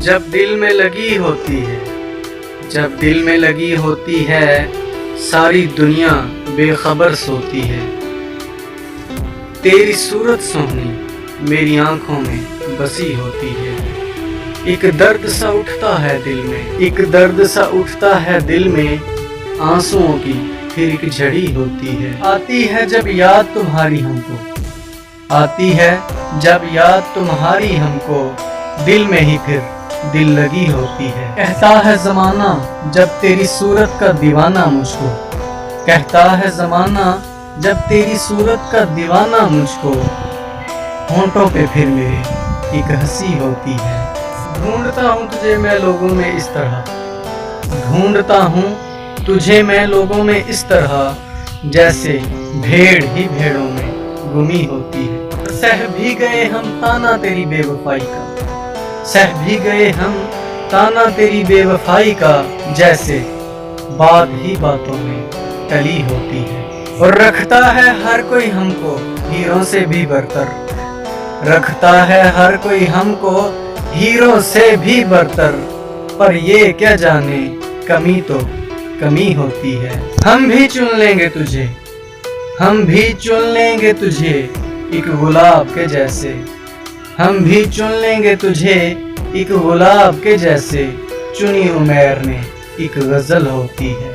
जब दिल में लगी होती है, जब दिल में लगी होती है, सारी दुनिया बेखबर सोती है। तेरी सूरत सोहनी मेरी आंखों में बसी होती है। एक दर्द सा उठता है दिल में, एक दर्द सा उठता है दिल में, आंसुओं की फिर एक झड़ी होती है। आती है जब याद तुम्हारी हमको, आती है जब याद तुम्हारी हमको, दिल में ही फिर दिल लगी होती है। कहता है ज़माना जब तेरी सूरत का दीवाना मुझको, कहता है ज़माना जब तेरी सूरत का दीवाना मुझको, होंठों पे फिर मेरे एक हंसी होती है। ढूंढता हूँ तुझे मैं लोगों में इस तरह, ढूंढता हूँ तुझे मैं लोगों में इस तरह, जैसे भेड़ ही भेड़ों में गुमी होती है। सह भी गए हम ताना तेरी बेवफाई का, सह भी गए हम ताना तेरी बेवफाई का, जैसे बात ही बातों में टली होती है। और रखता है हर कोई हमको हीरों से भी बरतर, रखता है हर कोई हमको हीरों से भी बरतर, पर ये क्या जाने कमी तो कमी होती है। हम भी चुन लेंगे तुझे, हम भी चुन लेंगे तुझे एक गुलाब के जैसे, हम भी चुन लेंगे तुझे एक गुलाब के जैसे, चुनी उमर में एक गजल होती है।